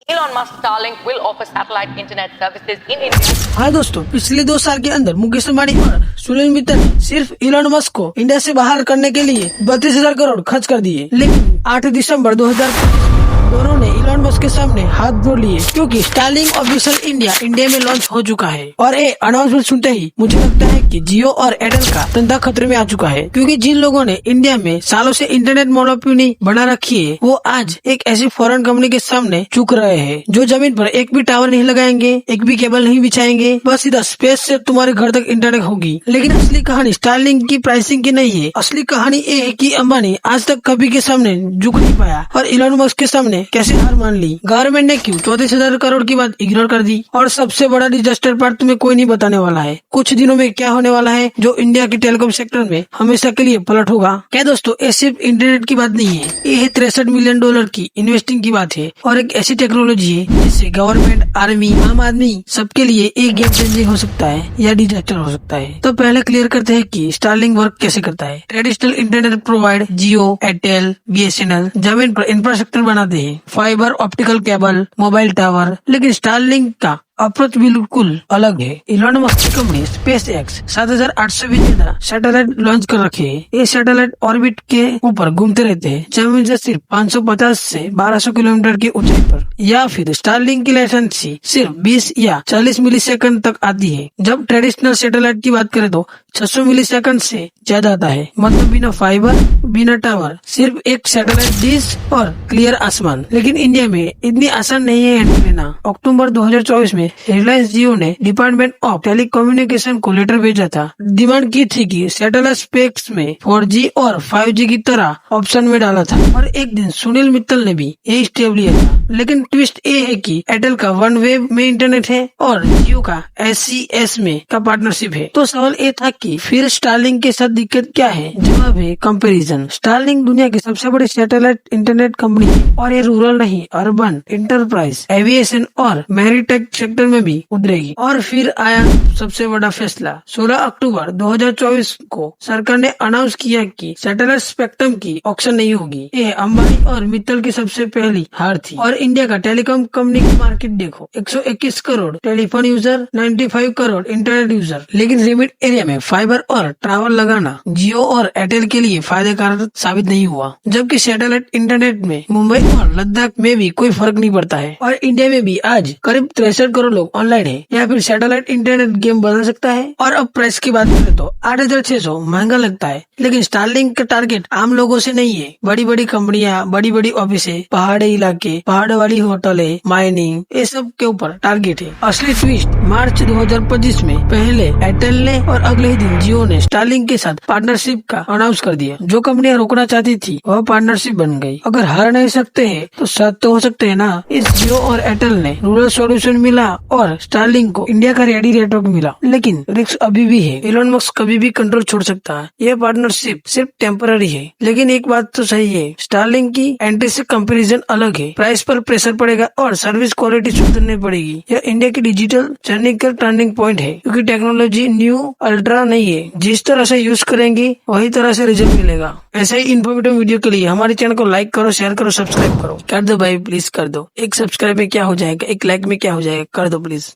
Elon Musk Starlink will offer satellite internet services in India. हाँ दोस्तों, पिछले 2 साल के अंदर मुकेश अंबानी और सुनील मित्तल ने सिर्फ इलॉन मस्क को इंडिया से बाहर करने के लिए 32,000 करोड़ खर्च कर दिए। लेकिन 8 दिसंबर 2025 दोनों ने इलॉन मस्क के सामने हाथ जोड़ लिए, क्योंकि स्टारलिंक ऑफिशियल इंडिया में लॉन्च हो चुका है। और ये अनाउंसमेंट सुनते ही मुझे लगता है कि जियो और एयरटेल का धंधा खतरे में आ चुका है, क्योंकि जिन लोगों ने इंडिया में सालों से इंटरनेट मोनोपोली बना रखी है, वो आज एक ऐसी फॉरेन कंपनी के सामने झुक रहे हैं, जो जमीन पर एक भी टावर नहीं लगाएंगे, एक भी केबल नहीं बिछाएंगे, बस सीधा स्पेस से तुम्हारे घर तक इंटरनेट होगी। लेकिन असली कहानी स्टारलिंक की प्राइसिंग की नहीं है। असली कहानी ये है कि अंबानी आज तक कभी के सामने झुक नहीं पाया और इलॉन मस्क के सामने कैसे हार मान ली। गवर्नमेंट ने क्यों 34,000 करोड़ की बात इग्नोर कर दी। और सबसे बड़ा डिजास्टर पार्ट तुम्हें कोई नहीं बताने वाला है, कुछ दिनों में क्या होने वाला है, जो इंडिया के टेलीकॉम सेक्टर में हमेशा के लिए पलट होगा। क्या दोस्तों, ये सिर्फ इंटरनेट की बात नहीं है, ये है $63 मिलियन की इन्वेस्टिंग की बात है, और एक ऐसी टेक्नोलॉजी है जिससे गवर्नमेंट, आर्मी, आम आदमी सबके लिए एक गेम चेंजिंग हो सकता है या डिजास्टर हो सकता है। तो पहले क्लियर करते हैं कि स्टारलिंक वर्क कैसे करता है। ट्रेडिशनल इंटरनेट प्रोवाइड जियो, एयरटेल, BSNL जमीन पर इंफ्रास्ट्रक्चर बनाते हैं, fibre optical cable, mobile tower. लेकिन स्टारलिंक का अप्रोच बिल्कुल अलग है। इलॉन मस्क की कंपनी स्पेस एक्स 7,800 भी ज्यादा सैटेलाइट लॉन्च कर रखे है। ये सैटेलाइट ऑर्बिट के ऊपर घूमते रहते हैं, जमीन से सिर्फ 550 से 1200 किलोमीटर की ऊंचाई पर। या फिर स्टारलिंक की लेटेंसी सिर्फ 20 या 40 मिलीसेकंड तक आती है, जब ट्रेडिशनल सैटेलाइट की बात करें तो 600 मिलीसेकंड से ज्यादा आता है। मतलब बिना फाइबर, बिना टावर, सिर्फ एक सैटेलाइट डिश और क्लियर आसमान। लेकिन इंडिया में इतनी आसान नहीं है एंट्री लेना। अक्टूबर 2024 में रिलायंस जियो ने डिपार्टमेंट ऑफ टेलीकम्युनिकेशन को लेटर भेजा था। डिमांड की थी कि सैटेलाइट स्पेक्स में 4G और 5G की तरह ऑप्शन में डाला था। और एक दिन सुनील मित्तल ने भी यही स्टेप लिया था। लेकिन ट्विस्ट ये है कि एयरटेल का वन वे में इंटरनेट है और जियो का SCS में का पार्टनरशिप है। तो सवाल ये था कि फिर स्टारलिंक के साथ दिक्कत क्या है? जवाब है कंपैरिजन। स्टारलिंक दुनिया की सबसे बड़ी सैटेलाइट इंटरनेट कंपनी है, और ये रूरल नहीं, अर्बन, इंटरप्राइज, एविएशन और मैरीटाइम सेक्टर में भी उतरेगी। और फिर आया सबसे बड़ा फैसला। 16 अक्टूबर 2024 को सरकार ने अनाउंस किया कि सैटेलाइट स्पेक्ट्रम की ऑक्शन नहीं होगी। ये अंबानी और मित्तल की सबसे पहली हार थी। और इंडिया का टेलीकॉम कंपनी की मार्केट देखो, 121 crore telephone user, 95 crore internet user. लेकिन रिमोट एरिया में फाइबर और टावर लगाना जियो और एयरटेल के लिए फायदेकारक साबित नहीं हुआ। जबकि सैटेलाइट इंटरनेट में मुंबई और लद्दाख में भी कोई फर्क नहीं पड़ता है। और इंडिया में भी आज करीब 63 करोड़ लोग ऑनलाइन है। या फिर सैटेलाइट इंटरनेट गेम बदल सकता है। और अब प्राइस की बात करें तो 8,600 महंगा लगता है, लेकिन स्टारलिंक का टारगेट आम लोगों से नहीं है। बड़ी बड़ी कंपनियां, बड़ी बड़ी ऑफिस है, पहाड़ी इलाके, पहाड़ वाली होटल है, माइनिंग, ये सब के ऊपर टारगेट है। असली ट्विस्ट मार्च 2025 में पहले एयरटेल ने और अगले ही दिन जियो ने स्टारलिंक के साथ पार्टनरशिप का अनाउंस कर दिया। जो कंपनियां रोकना चाहती थी वह पार्टनरशिप बन गई। अगर हार नहीं सकते हैं तो साथ तो हो सकते हैं ना। इस जियो और एयरटेल ने रूरल सॉल्यूशन मिला और स्टारलिंक को इंडिया का रेडी नेटवर्क मिला। लेकिन रिस्क अभी भी है। इलॉन मस्क कभी भी कंट्रोल छोड़ सकता है। यह पार्टनरशिप सिर्फ टेम्पररी है। लेकिन एक बात तो सही है, स्टारलिंक की एंट्री से कंपैरिजन अलग है। प्राइस पर प्रेशर पड़ेगा और सर्विस क्वालिटी सुधरनी पड़ेगी। यह इंडिया की डिजिटल जर्नी का टर्निंग पॉइंट है, क्योंकि टेक्नोलॉजी न्यू अल्ट्रा नहीं है। जिस तरह से यूज करेंगे वही तरह से रिजल्ट मिलेगा। ऐसे ही इन्फॉर्मेटिव वीडियो के लिए हमारे चैनल को लाइक करो, शेयर करो, सब्सक्राइब करो। कर दो भाई, प्लीज कर दो। एक सब्सक्राइब में क्या हो जाएगा, एक लाइक में क्या हो जाएगा, कर दो प्लीज।